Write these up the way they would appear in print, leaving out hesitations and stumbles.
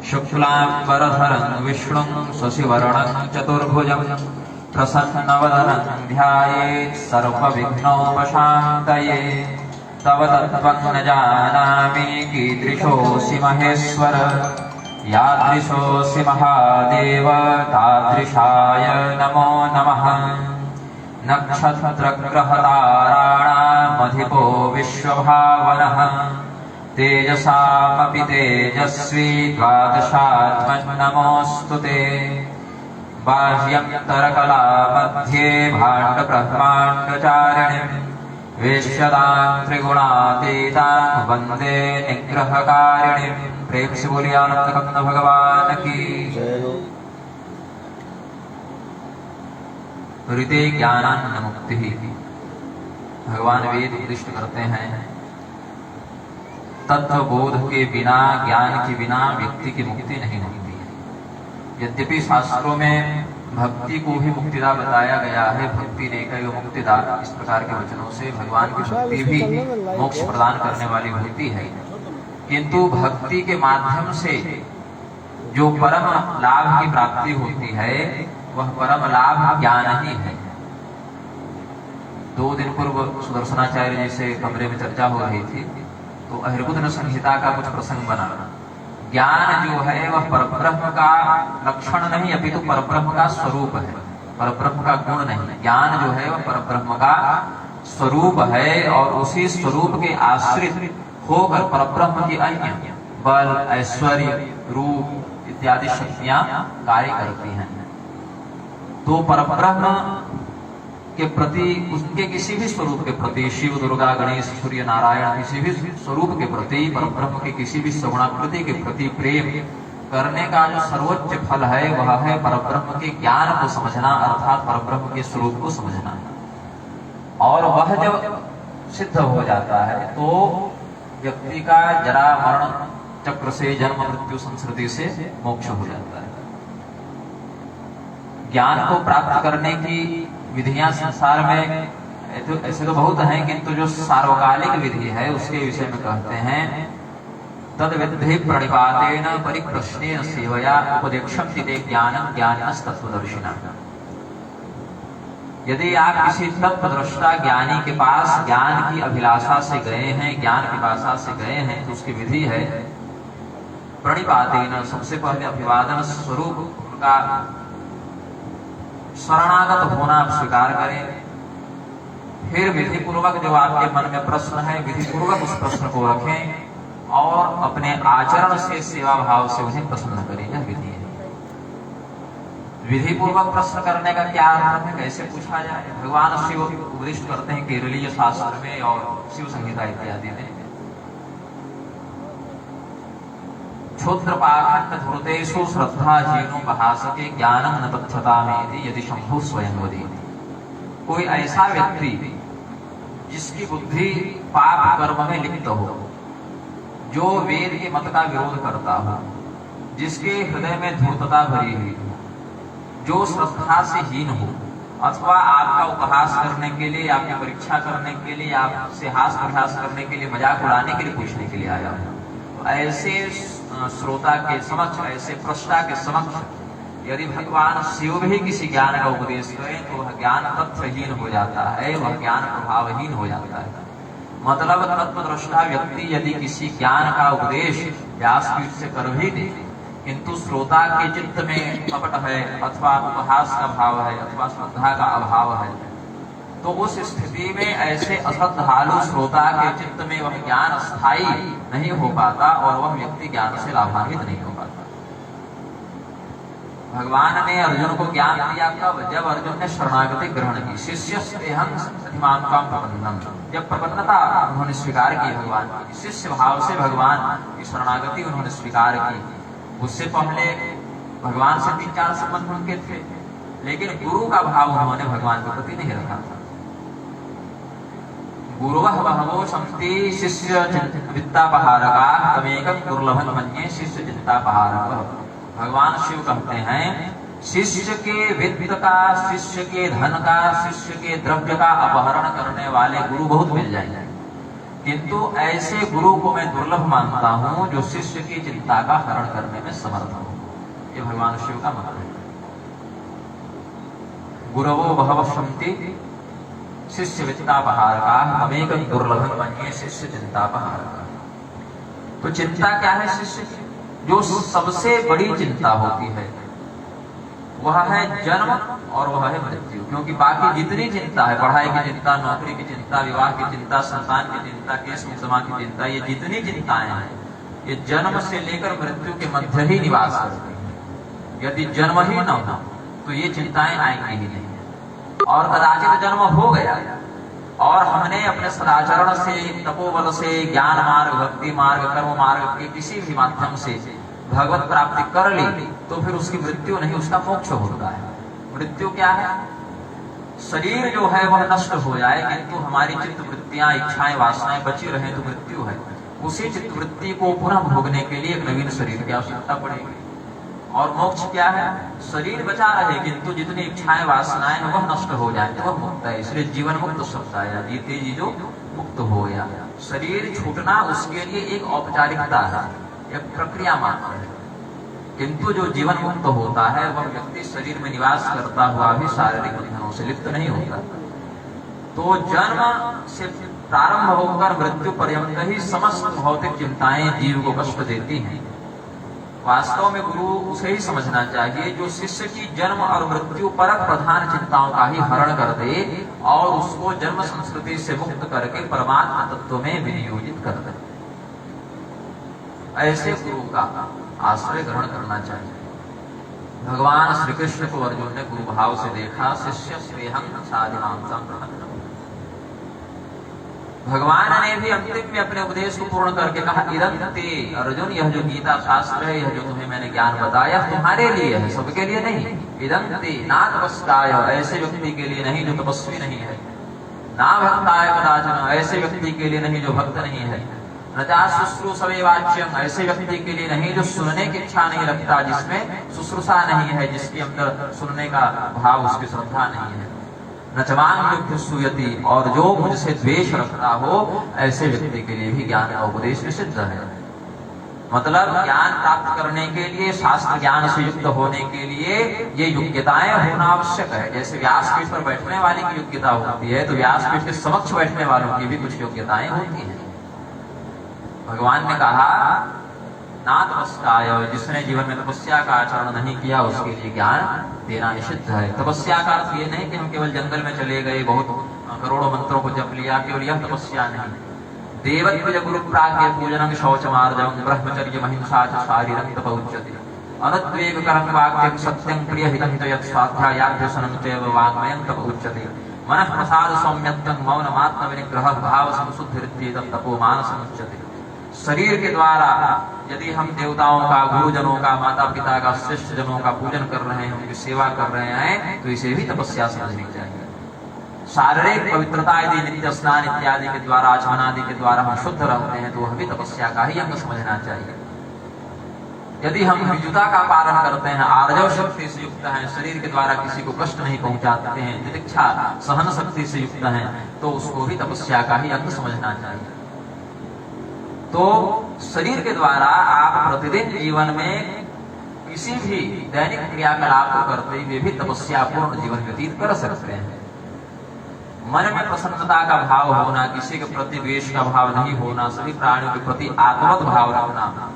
शुक्लांबरधरं विष्णुं शशिवर्णं चतुर्भुजं प्रसन्नवदनं ध्यायेत् सर्वविघ्नोपशान्तये। तव तत्त्वं न जानामि कीदृशोऽसि महेश्वर, यादृशोऽसि महादेव तादृशाय नमो नमः। नक्षत्रग्रहताराणामधिपो विश्वभावनः, तेजसामपि तेजस्वी द्वादशात्मन्नमोऽस्तु ते। बाह्यन्तरकलामध्ये भाण्डब्रह्माण्डचारिणीं वेश्यतां त्रिगुणातीतां वन्दे निग्रहकारिणीं। प्रेम से बोलिए आनंद कंद भगवान की। हृदय ज्ञानान्न मुक्ति। भगवान वेद उपदिष्ट करते हैं तत्व बोध के बिना, ज्ञान के बिना व्यक्ति की मुक्ति नहीं होती है। यद्यपि शास्त्रों में भक्ति को भी मुक्तिदा बताया गया है, भक्ति नेकैव मुक्तिदा, इस प्रकार के वचनों से भगवान की भक्ति भी मोक्ष प्रदान करने वाली होती है, किंतु भक्ति के माध्यम से जो परम लाभ की प्राप्ति होती है वह परम लाभ ज्ञान ही है। 2 दिन पूर्व सुदर्शनाचार्य जी से कमरे में चर्चा हो रही थी तो अहिर्बुद्ध संहिता का कुछ प्रसंग बना। ज्ञान जो है वह परब्रह्म का लक्षण नहीं अपितु परब्रह्म का स्वरूप है, परब्रह्म का गुण नहीं। ज्ञान जो है वह परब्रह्म का स्वरूप है और उसी स्वरूप के आश्रित होकर परब्रह्म की अन्य बल, ऐश्वर्य, रूप इत्यादि शक्तियां कार्य करती हैं। तो परब्रह्म के प्रति, उसके किसी भी स्वरूप के प्रति, शिव, दुर्गा, गणेश, सूर्य, नारायण, किसी भी स्वरूप के प्रति, परब्रह्म के किसी भी सगुणाकृति के प्रति प्रेम करने का जो सर्वोच्च फल है वह है परब्रह्म के ज्ञान को समझना, अर्थात परब्रह्म के स्वरूप को समझना। और वह जब सिद्ध हो जाता है तो व्यक्ति का जरा मरण चक्र से, जन्म मृत्यु संस्कृति से मोक्ष हो जाता है। ज्ञान को प्राप्त करने की विधियां संसार में ऐसे तो बहुत हैं, किंतु जो सार्वकालिक विधि है उसके विषय में कहते हैं तद विधि प्रणिपातेन परिप्रश्नेन सेवया उपदेक्षन्ति ते ज्ञानं ज्ञानिनस्तत्त्वदर्शिनः। यदि आप किसी तत्वदृष्टा ज्ञानी के पास ज्ञान की अभिलाषा से गए हैं, ज्ञान पिपासा से गए हैं, तो उसकी विधि है प्रणिपातेन, सबसे पहले अभिवादन स्वरूप उनका शरणागत होना आप स्वीकार करें। फिर विधि पूर्वक जो आपके मन में प्रश्न है विधि पूर्वक उस प्रश्न को रखें और अपने आचरण से, सेवा भाव से उन्हें प्रसन्न करें। यह विधि है। विधि पूर्वक प्रश्न करने का क्या अर्थ है, कैसे पूछा जाए? भगवान शिव उपदिष्ट करते हैं केरलीय शास्त्र में और शिव संहिता इत्यादि में। क्षुद्रपाखंड धृतेषु श्रद्धा जीनो बहासते ज्ञानं न तच्छतामेति यदि शंभु स्वयं वदेति। कोई ऐसा व्यक्ति जिसकी बुद्धि पाप कर्म में लिप्त हो, जो वेद के मत का विरोध करता हो, जिसके हृदय में धूर्तता भरी हुई हो, जो श्रद्धा से हीन हो, अथवा आपका उपहास करने के लिए, आपकी परीक्षा करने के लिए, आपसे हास प्रहास करने के लिए, मजाक उड़ाने के लिए पूछने के लिए आया हो, तो ऐसे श्रोता के समक्ष, ऐसे प्रष्टा के समक्ष यदि भगवान शिव भी किसी ज्ञान का उपदेश करें तो वह ज्ञान तत्वहीन हो जाता है, वह ज्ञान प्रभावहीन हो जाता है। मतलब तत्वदृष्टा व्यक्ति यदि किसी ज्ञान का उपदेश व्यासपीठ से कर भी दे, किंतु श्रोता के चित्त में कपट है, अथवा उपहास का भाव है, अथवा श्रद्धा का अभाव है, तो उस स्थिति में ऐसे अश्रद्धालु श्रोता के चित्त में वह ज्ञान स्थायी नहीं हो पाता और वह व्यक्ति ज्ञान से लाभान्वित नहीं हो पाता। भगवान ने अर्जुन को ज्ञान दिया कब? जब अर्जुन ने शरणागति ग्रहण की। शिष्यस्तेहं सतिमात्मां प्रपन्नम्, जब प्रपन्नता उन्होंने स्वीकार की भगवान की, शिष्य भाव से भगवान की शरणागति उन्होंने स्वीकार की। उससे पहले भगवान से 3-4 संबंध उनके थे, लेकिन गुरु का भाव उन्होंने भगवान के प्रति नहीं रखा था। गुरुवः बहवो सन्ति शिष्य वित्तापहारकाः तमेकं दुर्लभं मन्ये शिष्य चित्तापहारकः। भगवान शिव कहते हैं शिष्य के वित्त का, शिष्य के धन का, शिष्य के द्रव्य का अपहरण करने वाले गुरु बहुत मिल जाएंगे, किंतु ऐसे गुरु को मैं दुर्लभ मानता हूं जो शिष्य की चिंता का हरण करने में समर्थ हो। ये भगवान शिव का मत है। गुरवो बहवशंति शिष्य वित्तापहारका अमेक दुर्लभ मन्ये शिष्य चिंतापहारका। तो चिंता क्या है शिष्य की? जो सबसे बड़ी चिंता होती है वह है जन्म और वह है मृत्यु। क्योंकि बाकी जितनी चिंता है, पढ़ाई की चिंता, नौकरी की चिंता, विवाह की चिंता, संतान की चिंता, केस मुकदमा की चिंता, ये जितनी चिंताएं हैं ये जन्म से लेकर मृत्यु के मध्य ही निवास करती हैं। यदि जन्म ही न हो तो ये चिंताएं आएंगी ही नहीं। और कदाचित जन्म हो गया और हमने अपने सदाचरण से, तपोबल से, ज्ञान मार्ग, भक्ति मार्ग, कर्म मार्ग के किसी भी माध्यम से भगवत प्राप्ति कर ली तो फिर उसकी मृत्यु नहीं, उसका मोक्ष होता है। मृत्यु क्या है? शरीर जो है वह नष्ट हो जाए किंतु हमारी चित्त वृत्तियां, इच्छाएं, वासनाएं बची रहे तो मृत्यु है। उसी चित्त वृत्ति को पुनः भोगने के लिए एक नवीन शरीर की आवश्यकता पड़ेगी। और मोक्ष क्या है? शरीर बचा रहे किंतु जितनी इच्छाएं, वासनाएं हैं वह नष्ट हो जाए तो वह मुक्त है। इसलिए जीवन मुक्त शब्द आया, जीते जी जो मुक्त हो गया। शरीर छूटना उसके लिए एक औपचारिकता है, एक प्रक्रिया मात्र है। किंतु जो जीवन मुक्त होता है वह व्यक्ति शरीर में निवास करता हुआ भी शारीरिक बंधनों से लिप्त नहीं होता। तो जन्म से प्रारंभ होकर मृत्यु पर्यंत ही समस्त भौतिक चिंताएं जीव को कष्ट देती हैं। वास्तव में गुरु उसे ही समझना चाहिए जो शिष्य की जन्म और मृत्यु परक प्रधान चिंताओं का ही हरण कर दे और उसको जन्म संस्कृति से मुक्त करके परमात्मा तत्व में विनियोजित कर दे। ऐसे गुरु का आश्रय ग्रहण करना चाहिए। भगवान श्री कृष्ण को अर्जुन ने गुरु भाव से देखा। शिष्य स्वेहं साधिमांसं प्रपन्नम्। भगवान ने भी अंतिम में अपने उपदेश को पूर्ण करके कहा, इदं ते अर्जुन, यह जो गीता शास्त्र है, यह जो तुम्हें मैंने ज्ञान बताया तुम्हारे लिए है, सबके लिए नहीं। इदं ते ना तपस्काय, ऐसे व्यक्ति के लिए नहीं जो तपस्वी नहीं है। ना भक्ताय कदाचन, ऐसे व्यक्ति के लिए नहीं जो भक्त नहीं है। न चा शुश्रूषवे वाच्यं, ऐसे व्यक्ति के लिए नहीं जो सुनने की इच्छा नहीं रखता, जिसमें शुश्रूषा नहीं है, जिसके अंदर सुनने का भाव, उसकी श्रद्धा नहीं है। न च मां युक्तः सूयति, और जो मुझसे द्वेष रखता हो ऐसे व्यक्ति के लिए भी ज्ञान का उपदेश निषिद्ध है। मतलब ज्ञान प्राप्त करने के लिए, शास्त्र ज्ञान से युक्त होने के लिए ये योग्यताएं होना आवश्यक है। जैसे व्यासपीठ पर बैठने वाले की योग्यता होती है तो व्यासपीठ के समक्ष बैठने वालों की भी कुछ योग्यताएं होती हैं। भगवान ने कहा ना तपस्काय, जिसने जीवन में तपस्या का आचरण नहीं किया उसके लिए ज्ञान देना निषिद्ध है। तपस्या का अर्थ ये नहीं कि हम केवल जंगल में चले गए, बहुत करोड़ों मंत्रों को जप लिया, केवल यह तपस्या नहीं। देवत्व गुरु प्राज्ञ पूजनं शौचमार्जवं ब्रह्मचर्य महिंसा च शारीरं तप उच्यते। अनुद्वेग करं वाक्यं सत्यं प्रियहितं च यत् स्वाध्यायाभ्यसनं चैव वाङ्मयं तप उच्यते। मनः प्रसाद सौम्यत्वं मौनमात्म विनिग्रह भाव संशुद्धिरित्येतत् तपो मानसम् उच्यते। शरीर के द्वारा यदि हम देवताओं का, गुरुजनों का, माता पिता का, श्रेष्ठ जनों का पूजन कर रहे हैं, उनकी सेवा कर रहे हैं तो इसे भी तपस्या समझनी चाहिए। शारीरिक पवित्रता यदि नित्य स्नान इत्यादि के द्वारा, आचमन आदि के द्वारा हम शुद्ध रहते हैं तो वह भी तपस्या का ही अंग समझना चाहिए। यदि हम ऋजुता का पालन करते हैं, आर्जव शक्ति से युक्त हैं, शरीर के द्वारा किसी को कष्ट नहीं पहुंचाते हैं, तितिक्षा सहन शक्ति से युक्त हैं, तो उसको भी तपस्या का ही अंग समझना चाहिए। तो शरीर के द्वारा आप प्रतिदिन जीवन में किसी भी दैनिक क्रियाकलाप को करते हुए भी तपस्यापूर्ण जीवन व्यतीत कर सकते हैं। मन में प्रसन्नता का भाव होना, किसी के प्रति द्वेष का भाव नहीं होना, सभी प्राणियों के प्रति आत्मवत भाव रखना,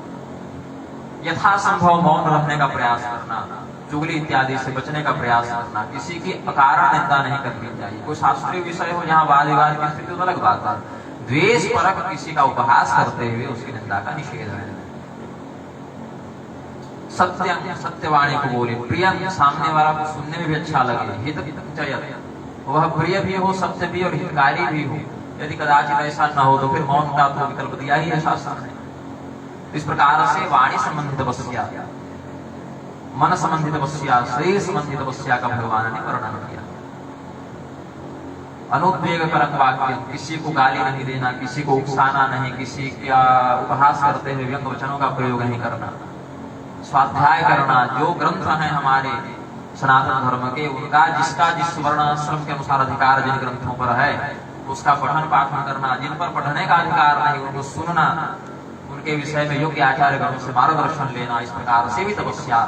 यथासंभव मौन रहने का प्रयास करना, चुगली इत्यादि से बचने का प्रयास करना, किसी की अकारण निंदा नहीं करनी चाहिए। कोई शास्त्रीय विषय हो जहाँ वाद विवाद की स्थिति तो अलग बात है। द्वेष परक किसी का उपहास करते हुए उसकी निंदा का निषेध है। सत्यम, सत्यवाणी को बोले, प्रियम, सामने वाला को सुनने में भी अच्छा लगे, हित, वह प्रिय भी हो, सत्य भी और हितकारी भी हो। यदि कदाचित ऐसा न हो तो फिर मौन का तो विकल्प दिया ही है शास्त्र ने। इस प्रकार से वाणी संबंधी तपस्या, मन संबंधी तपस्या, शरीर संबंधी तपस्या का भगवान ने वर्णन किया। अनुद्वेग परक वाक्य, किसी को गाली नहीं देना, किसी को उकसाना नहीं, किसी का उपहास करते हुए व्यंग वचनों का प्रयोग नहीं करना। स्वाध्याय करना, जो ग्रंथ हैं हमारे सनातन धर्म के, उनका जिसका जिस वर्णाश्रम के अनुसार अधिकार जिन ग्रंथों पर है उसका पठन पाठन करना, जिन पर पढ़ने का अधिकार नहीं उनको सुनना, उनके विषय में योग्य आचार्य गणों से मार्गदर्शन लेना, इस प्रकार से भी तपस्या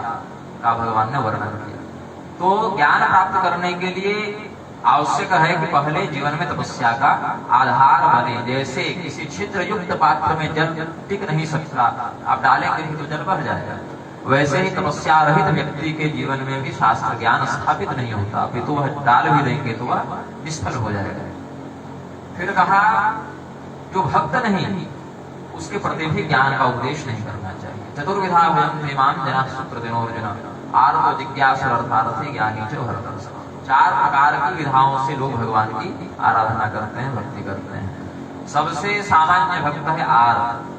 का भगवान ने वर्णन किया। तो ज्ञान प्राप्त करने के लिए आवश्यक है कि पहले जीवन में तपस्या का आधार बने। जैसे किसी छिद्र युक्त पात्र में जल टिक नहीं सकता, आप डालेंगे भी तो जल बह जाएगा, वैसे ही तपस्या रहित व्यक्ति के जीवन में भी शास्त्र ज्ञान स्थापित नहीं होता, अपितु वह डाल भी देंगे तो वह निष्फल हो जाएगा। फिर कहा जो भक्त नहीं उसके प्रति भी ज्ञान का उपदेश नहीं करना चाहिए। चतुर्विधा इमाम जना सुप्रतिनोर्जुन आर्थ जिज्ञासु अर्थार्थी ज्ञानी च भरतर्षभ। 4 प्रकार की विधाओं से लोग भगवान की आराधना करते हैं, भक्ति करते हैं। सबसे सामान्य भक्त है आर्थ,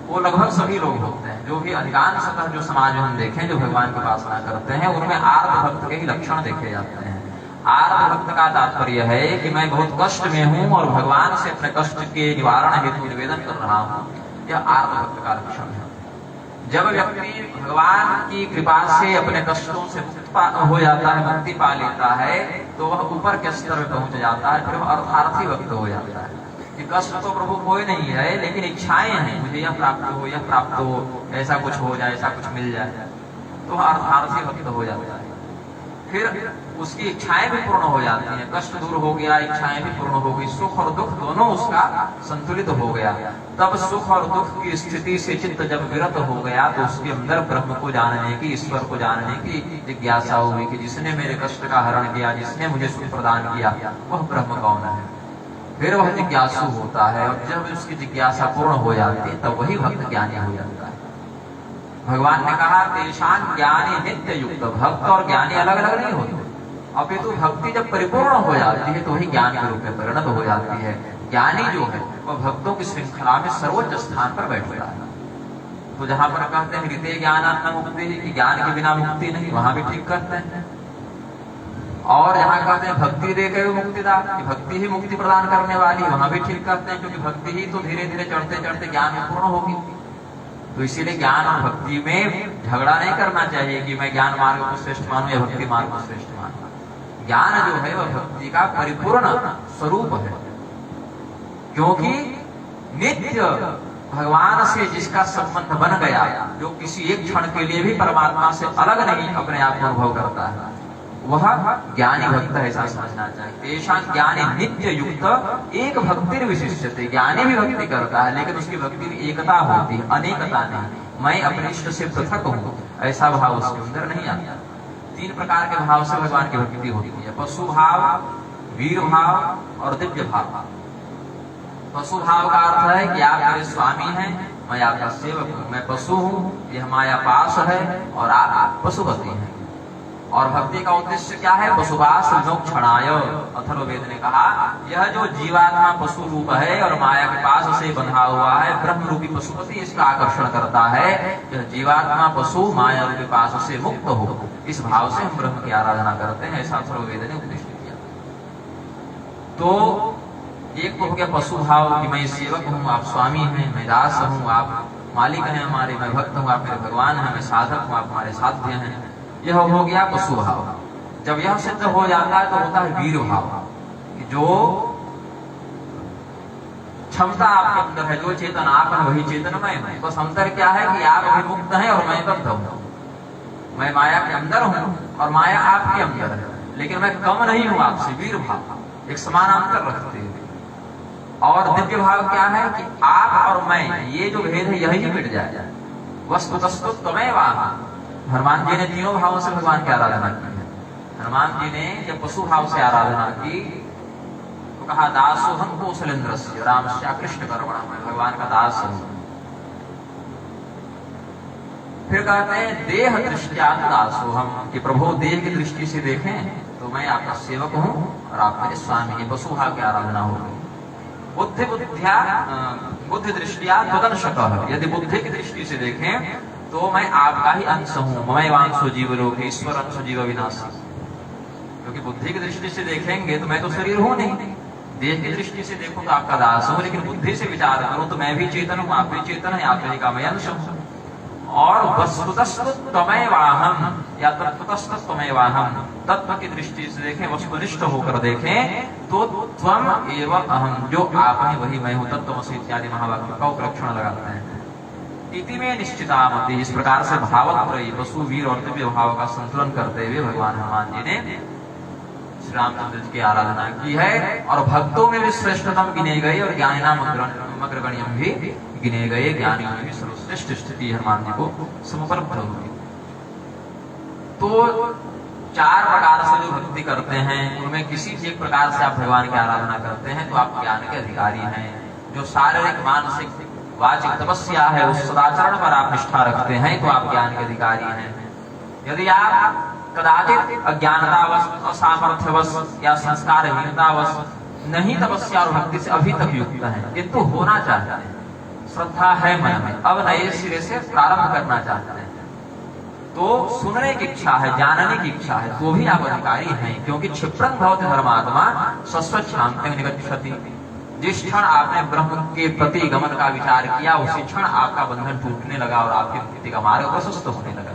वो लगभग सभी लोग होते हैं, जो भी अधिकांशतः जो समाज में हम देखें जो भगवान की उपासना करते हैं उनमें आर्थ भक्त के ही लक्षण देखे जाते हैं। आर्थ भक्त का तात्पर्य है कि मैं बहुत कष्ट में हूं और भगवान से अपने कष्ट के निवारण हेतु निवेदन कर रहा हूं, यह आर्थ भक्त का लक्षण है। जब व्यक्ति भगवान की कृपा से अपने कष्टों से मुक्त हो जाता है, मुक्ति पा लेता है, तो वह ऊपर के स्तर में पहुंच जाता है, फिर वह अर्थार्थी भक्त हो जाता है कि कष्ट तो प्रभु कोई नहीं है, लेकिन इच्छाएं हैं, मुझे यह प्राप्त हो, यह प्राप्त हो, ऐसा कुछ हो जाए, ऐसा कुछ मिल जाए, तो वह अर्थार्थी भक्त हो जाता है। फिर उसकी इच्छाएं भी पूर्ण हो जाती हैं, कष्ट दूर हो गया, इच्छाएं भी पूर्ण हो गई, सुख और दुख दोनों उसका संतुलित हो गया। तब सुख और दुख की स्थिति से चित्त जब विरत हो गया तो उसके अंदर ब्रह्म को जानने की, ईश्वर को जानने की जिज्ञासा हुई कि जिसने मेरे कष्ट का हरण किया, जिसने मुझे सुख प्रदान किया, वह ब्रह्म कौन है। फिर वह जिज्ञासु होता है और जब उसकी जिज्ञासा पूर्ण हो जाती है तब वही भक्त ज्ञानी हो जाता है। भगवान ने कहा तेषां ज्ञानी नित्य युक्त, भक्त और ज्ञानी अलग अलग नहीं होते, अपितु भक्ति जब परिपूर्ण हो जाती है तो वही ज्ञान के रूप में परिणत हो जाती है। ज्ञानी जो है वह भक्तों की श्रृंखला में सर्वोच्च स्थान पर बैठता है। तो जहां पर कहते हैं हृदय ज्ञान न मुक्ति, ज्ञान के बिना मुक्ति नहीं, वहां भी ठीक करते हैं। और जहां कहते हैं भक्ति दे के मुक्तिदार, भक्ति ही मुक्ति प्रदान करने वाली, वहां भी ठीक करते हैं, क्योंकि भक्ति ही तो धीरे धीरे चढ़ते चढ़ते ज्ञान में पूर्ण होगी। तो इसीलिए ज्ञान और भक्ति में झगड़ा नहीं करना चाहिए कि मैं ज्ञान मार्ग को श्रेष्ठ मानूं या भक्ति मार्ग को श्रेष्ठ मानूं। ज्ञान जो है वह भक्ति का परिपूर्ण स्वरूप है, क्योंकि नित्य भगवान से जिसका संबंध बन गया, जो किसी एक क्षण के लिए भी परमात्मा से अलग नहीं अपने आप को अनुभव करता है, वह ज्ञानी भक्त है, ऐसा समझना चाहिए। तेषां ज्ञानी नित्य युक्त एक भक्ति विशिष्टते, ज्ञानी भी भक्ति करता है लेकिन उसकी भक्ति में एकता होती है, अनेकता नहीं। मैं अपने इष्ट से पृथक हूँ ऐसा भाव उसके अंदर नहीं आता। 3 प्रकार के भाव से भगवान की भक्ति होती है, पशु भाव, वीर भाव और दिव्य भाव। पशु भाव का अर्थ है कि आप मेरे स्वामी हैं, मैं आपका सेवक हूँ, मैं पशु हूँ, यह माया पास है और आप पशुपति हैं। और भक्ति का उद्देश्य क्या है? पशुपास विमोक्षणाय। अथर्ववेद ने कहा यह जो जीवात्मा पशु रूप है और माया के पास से बंधा हुआ है, ब्रह्म रूपी पशुपति इसका आकर्षण करता है। यह जीवात्मा पशु माया रूपी पास से मुक्त हो, इस भाव से हम ब्रह्म की आराधना करते हैं, ऐसा अथर्ववेद ने उपदेश किया। तो एक तो हो गया पशु भाव कि मैं सेवक हूँ, आप स्वामी हैं, मैं दास हूँ, आप मालिक हैं हमारे, मैं भक्त हूँ, आप मेरे भगवान हैं, मैं साधक हूँ, आप हमारे साध्य हैं। यह हो गया पशु भाव। जब यह सिद्ध हो जाता है तो होता है वीर भाव, कि जो क्षमता आपके अंदर है, जो चेतन आप है वही चेतनमय है। बस अंतर क्या है कि आप अभी मुक्त हैं और मैं बद्ध हूँ, मैं माया के अंदर हूँ और माया आपके अंदर है, लेकिन मैं कम नहीं हूँ आपसे। वीर भाव एक समान अंतर रखते हैं। और दिव्य भाव क्या है कि आप और मैं, ये जो भेद है यही मिट जाए। वस्तुतस्तु त्वमेव आह। हनुमान जी ने तीनों भावों से भगवान की आराधना की है। हनुमान जी ने जब पशु भाव से आराधना की तो कहा दासोहम कौशलेन्द्रस्य रामस्य कृष्ण कर्मणा, मैं भगवान का दास हूं। फिर कहते हैं देह दृष्टिया दासोहम, कि प्रभु देह की दृष्टि से देखें तो मैं आपका सेवक हूं और आप मेरे स्वामी। ये पशु भाव की आराधना होगी। बुद्धि दृष्टिया तदंशकः, यदि बुद्धि की दृष्टि से देखें तो मैं आपका ही अंश हूँ। मैं वांशो जीवलोक ईश्वर अंश जीव विनाशी। क्योंकि बुद्धि की दृष्टि से देखेंगे तो मैं तो शरीर हूँ नहीं, देह की दृष्टि से देखो तो आपका दास हूँ, लेकिन बुद्धि से विचार करो तो मैं भी चेतन हूँ, आप भी चेतन है, आप भी का मैं अंश हूँ। और वस्तुतस्तु त्वमेवाहम या तत्वतस्तु त्वमेवाहम तत्व की दृष्टि से देखें, वस्तुनिष्ठ होकर देखें तो त्वम एवं अहम, जो आप ही वही मैं हूं, तत्त्वमसि इत्यादि महावाक्य का उपलक्षण लगाते हैं। इति में निश्चितामति, इस प्रकार से भावत्रयी वसु वीर और दिव्य भाव का संतुलन करते हुए भगवान हनुमान जी ने श्री रामचंद्र जी की आराधना की है। और भक्तों में भी श्रेष्ठतम गिने गए और ज्ञानिनाम अग्रगण्यम भी गिने गए, ज्ञानियों में भी सर्वश्रेष्ठ स्थिति हनुमान जी को समुपलब्ध होगी। तो 4 प्रकार से जो भक्ति करते हैं उनमें किसी एक प्रकार से आप भगवान की आराधना करते हैं तो आप ज्ञान के अधिकारी हैं। जो शारीरिक मानसिक वाचिक तपस्या है उस सदाचरण पर आप निष्ठा रखते हैं तो आप ज्ञान के अधिकारी हैं। यदि आप कदाचित अज्ञानतावश, असामर्थ्यवश या संस्कारहीनतावश नहीं तपस्या और भक्ति से अभी तक युक्त हैं, किंतु होना चाहते हैं, श्रद्धा है मन में, अब नए सिरे से प्रारंभ करना चाहते हैं, तो सुनने की इच्छा है, जानने की इच्छा है, तो भी आप अधिकारी हैं। क्योंकि क्षिप्रं भवति धर्मात्मा स्वस्वच्छान्तिं निगच्छति। जिस क्षण आपने ब्रह्म के प्रति गमन का विचार किया उसी क्षण आपका बंधन टूटने लगा और आपकी मुक्ति का मार्ग प्रशस्त होने लगा।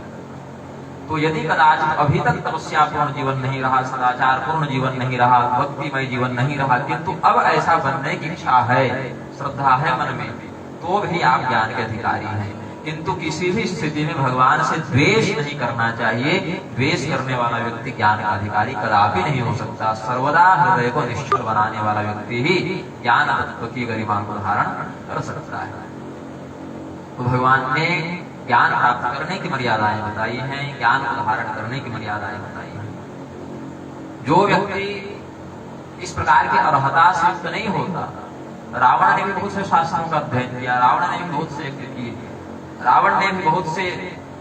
तो यदि कदाचित अभी तक तपस्या पूर्ण जीवन नहीं रहा, सदाचार पूर्ण जीवन नहीं रहा, भक्तिमय जीवन नहीं रहा, किंतु अब ऐसा बनने की इच्छा है, श्रद्धा है मन में, तो भी आप ज्ञान के अधिकारी हैं। किंतु किसी भी स्थिति में भगवान से द्वेष नहीं करना चाहिए। द्वेष करने वाला व्यक्ति ज्ञान का अधिकारी कदापि नहीं हो सकता। सर्वदा हृदय को निश्चल बनाने वाला व्यक्ति ही ज्ञान तत्व की गरिमा को धारण कर सकता है। तो भगवान ने ज्ञान प्राप्त करने की मर्यादाएं बताई हैं, ज्ञान को धारण करने की मर्यादाएं बताई हैं। जो व्यक्ति इस प्रकार की अर्हता से युक्त नहीं होता, रावण ने भी बहुत से शास्त्रों का अध्ययन किया, रावण ने भी बहुत से यज्ञ किए, रावण ने भी बहुत से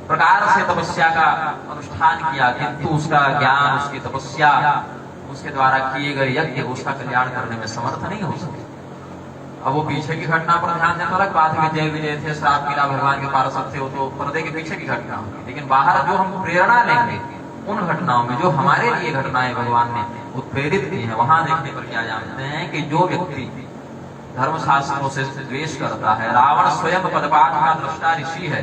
प्रकार से तपस्या का अनुष्ठान किया, किंतु उसका ज्ञान, उसकी तपस्या, उसके द्वारा किए गए यज्ञ उसका कल्याण करने में समर्थ नहीं हो सके। अब वो पीछे की घटना पर ध्यान देने अलग बात है, जय विजय थे, श्राप मिला भगवान के पार्षद थे, वो तो पर्दे के पीछे की घटना होगी। लेकिन बाहर जो हम प्रेरणा लेंगे उन घटनाओं में, जो हमारे लिए घटनाएं भगवान ने उत्प्रेरित की हैं, वहां देखने पर क्या जानते हैं कि जो व्यक्ति धर्मशास्त्रों से द्वेष करता है, रावण स्वयं पदपाठ का दृष्टा ऋषि है,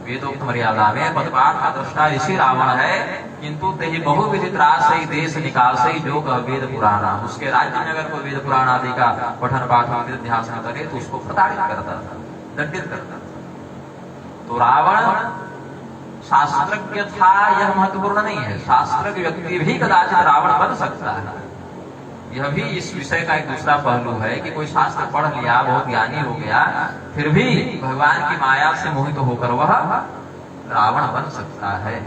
वेदोक्त मर्यादा में पदपाठ का दृष्टा ऋषि रावण है, किंतु तेहि बहुविधि त्रासई देश निकासई जो कह वेद पुराण। उसके राज्य में अगर कोई वेद पुराण आदि का पठन पाठ निधिध्यासन करे तो उसको प्रताड़ित करता था, दंडित करता था। तो रावण शास्त्रज्ञ था, यह महत्वपूर्ण नहीं है। शास्त्रज्ञ व्यक्ति भी कदाचित रावण बन सकता है। यह भी इस विषय का एक दूसरा पहलू है कि कोई शास्त्र पढ़ लिया, बहुत ज्ञानी हो गया, फिर भी भगवान की माया से मोहित होकर वह रावण बन सकता है।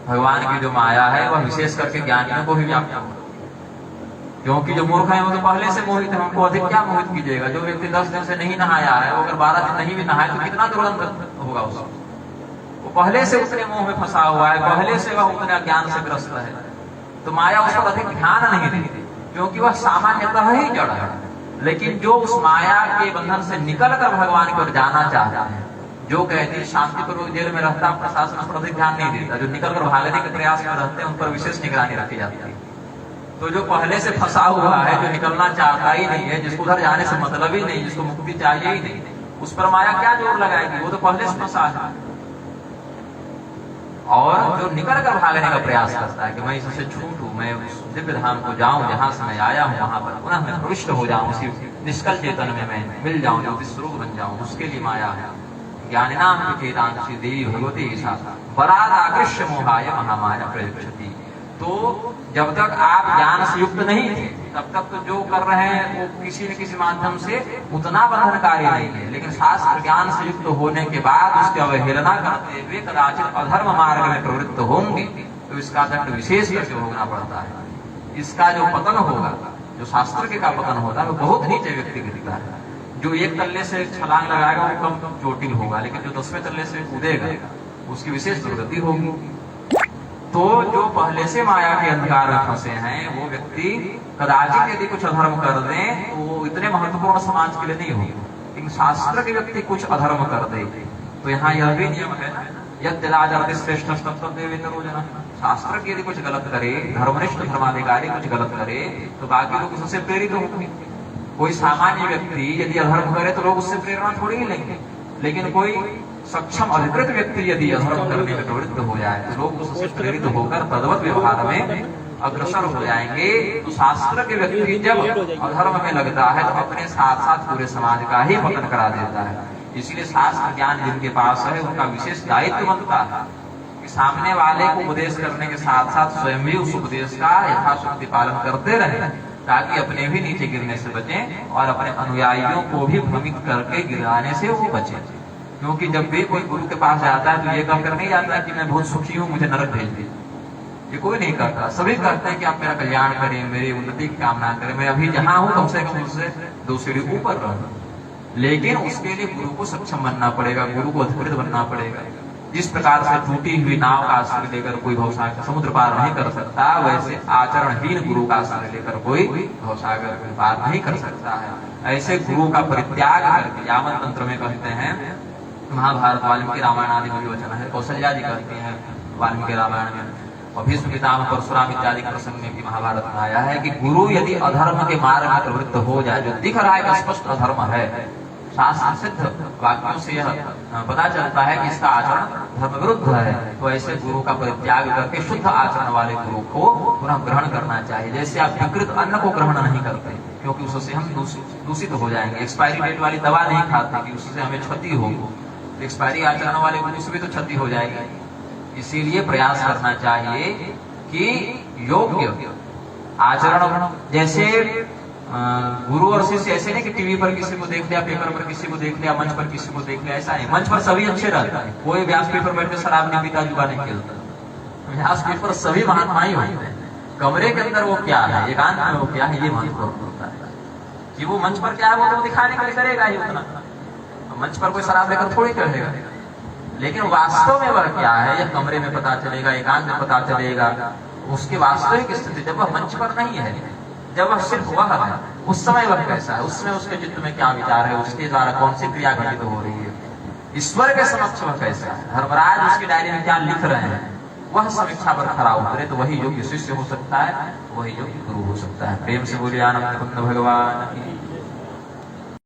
भगवान की जो माया है वह विशेष करके ज्ञानियों को भी व्याप्त होती है। क्योंकि जो मूर्ख है वो तो पहले से मोहित है, हमको अधिक क्या मोहित कीजिएगा। जो व्यक्ति 10 दिन से नहीं नहाया है, वो अगर 12 दिन नहीं भी नहाए तो कितना दुर्गंध होगा उसको। वो पहले से उतने मोह में फंसा हुआ है, पहले से वह उतने ज्ञान से ग्रस्त है, तो माया उस पर अधिक ध्यान नहीं देती, क्योंकि वह सामान्यतः ही जड़ है। लेकिन जो उस माया के बंधन से निकलकर भगवान की ओर जाना चाहता है, जो कहते हैं शांतिपूर्वक जेल में रहता, प्रशासन पर अधिक ध्यान नहीं देता, जो निकलकर भागने के प्रयास में रहते हैं उन पर विशेष निगरानी रखी जाती है। तो जो पहले से फंसा हुआ है, जो निकलना चाहता ही नहीं है, जिसको उधर जाने से मतलब ही नहीं, जिसको मुक्ति चाहिए ही नहीं, उस पर माया क्या जोर लगाएगी, वो तो पहले से फंसा है। और जो निकल कर भागने का प्रयास करता है कि मैं इससे छूटूं, मैं उस दिव्य धाम को जाऊं जहां से मैं आया हूं, वहां पर पुनः मैं प्रविष्ट हो जाऊं, उसी निष्कल चेतन में मैं मिल जाऊं, ज्योति स्वरूप बन जाऊं, उसके लिए माया है। ज्ञानिनाम विचेतांसि देवी भगवती ईशा बराद आकृष्य मोहाय महामाया प्रयुज्यति। तो जब तक आप ज्ञान से युक्त नहीं थे तब तक तो जो कर रहे हैं वो किसी न किसी माध्यम से उतना बंधनकारी नहीं है। लेकिन शास्त्र ज्ञान से युक्त होने के बाद उसकी अवहेलना करते हुए कदाचित अधर्म मार्ग में प्रवृत्त होंगे तो इसका दंड विशेष करके भोगना पड़ता है। इसका जो पतन होगा, जो शास्त्र के का पतन होता है, वो बहुत नीचे व्यक्ति गिरता है। जो एक तल्ले से छलांग लगाएगा वो कम चोटिल होगा, लेकिन जो 10वें तल्ले से कूदेगा उसकी विशेष दुर्गति होगी। तो जो पहले से माया के अंधकार में फंसे हैं वो व्यक्ति कदाचित यदि कुछ अधर्म कर दें तो वो इतने महत्वपूर्ण समाज के लिए नहीं होंगे। लेकिन शास्त्र के व्यक्ति कुछ अधर्म कर दे तो यहाँ यह भी नियम है, यद्यदाचरति श्रेष्ठ तत्तद्देवेतरो जनः। शास्त्र की यदि कुछ गलत करे, धर्मनिष्ठ धर्माधिकारी कुछ गलत करे तो बाकी लोग उससे प्रेरित होंगे। कोई सामान्य व्यक्ति यदि अधर्म करे तो लोग उससे प्रेरणा थोड़ी ही लेंगे, लेकिन कोई सक्षम अधिकृत व्यक्ति यदि अधर्म करने में प्रवृत्त हो जाए तो लोग उससे प्रेरित होकर तद्वत व्यवहार में अग्रसर हो जाएंगे। तो शास्त्र के व्यक्ति जब अधर्म में लगता है तो अपने साथ साथ पूरे समाज का ही पतन करा देता है। इसीलिए शास्त्र ज्ञान जिनके पास है उनका विशेष दायित्व बनता है कि सामने वाले को उपदेश करने के साथ साथ स्वयं भी उस उपदेश का यथाशक्ति पालन करते रहे, ताकि अपने भी नीचे गिरने से बचें और अपने अनुयायियों को भी भ्रमित करके गिराने से वो बचे। क्योंकि जब भी कोई गुरु के पास जाता है तो ये कहकर नहीं जाता कि मैं बहुत सुखी हूँ, मुझे नरक भेज दीजिए, ये कोई नहीं करता। सभी कहते हैं कि आप मेरा कल्याण करें, मेरी उन्नति की कामना करें, मैं अभी जहां हूं कम से कम उससे 2 सीढ़ी ऊपर रहूं। लेकिन उसके लिए गुरु को सक्षम बनना पड़ेगा, गुरु को अधिकृत बनना पड़ेगा। जिस प्रकार से टूटी हुई नाव का आश्रय लेकर कोई भवसागर समुद्र पार नहीं कर सकता, वैसे आचरणहीन गुरु का आश्रय लेकर कोई भवसागर पार नहीं कर सकता है। ऐसे गुरु का परित्याग करके यावत तंत्र में कहते हैं, महाभारत वाल्मीकि रामायण आदि में भी वचन है, कौशल्या जी कहती हैं वाल्मीकि रामायण में, और भीष्म पितामह परशुराम इत्यादि प्रसंग में भी महाभारत में आया है कि गुरु यदि अधर्म के मार्ग में प्रवृत्त हो जाए, जो दिख रहा है कि स्पष्ट अधर्म है, शास्त्र सिद्ध वाक्यों से यह पता चलता है कि इसका आचरण धर्म विरुद्ध है, तो ऐसे गुरु का परित्याग करके शुद्ध आचरण वाले गुरु को पुनः ग्रहण करना चाहिए। जैसे आप विकृत अन्न को ग्रहण नहीं करते क्योंकि उससे हम दूषित हो जाएंगे, एक्सपायरी डेट वाली दवा नहीं खाते कि उससे हमें क्षति हो, एक्सपायरी आचरण वाले गुरु से भी तो क्षति हो जाएगी। इसीलिए प्रयास करना चाहिए कि योग्य आचरण, जैसे गुरु और शिष्य ऐसे नहीं कि टीवी पर किसी को देख लिया, पेपर पर किसी को देख लिया, मंच पर किसी को देख लिया, ऐसा नहीं। मंच पर सभी अच्छे रहते हैं, कोई व्यासपीठ पर बैठ के शराब नहीं पीता, जुआ नहीं खेलता। व्यासपीठ पर सभी महात्मा ही होते हैं, कमरे के अंदर वो क्या है, एकांत में वो क्या है, ये महत्वपूर्ण होता है। कि वो मंच पर क्या है वो तो दिखाने के लिए करेगा ही उतना, मंच पर कोई शराब लेकर थोड़ी चढ़ेगा, लेकिन वास्तव में वह क्या है यह कमरे में पता चलेगा, एकांत में पता चलेगा। उसकी वास्तविक स्थिति जब वह मंच पर नहीं है, जब वह सिर्फ वह है, उस समय वह कैसा है, उसमें उसके चित्त में क्या विचार है, उसके द्वारा कौन सी क्रिया घटित हो रही है, ईश्वर के समक्ष वह कैसा है, धर्मराज उसकी डायरी में क्या लिख रहे हैं, वह समीक्षा पर खरा उतरे तो वही योग्य शिष्य हो सकता है, वही योग्य गुरु हो सकता है। प्रेम से बोलिए आनंद भगवान।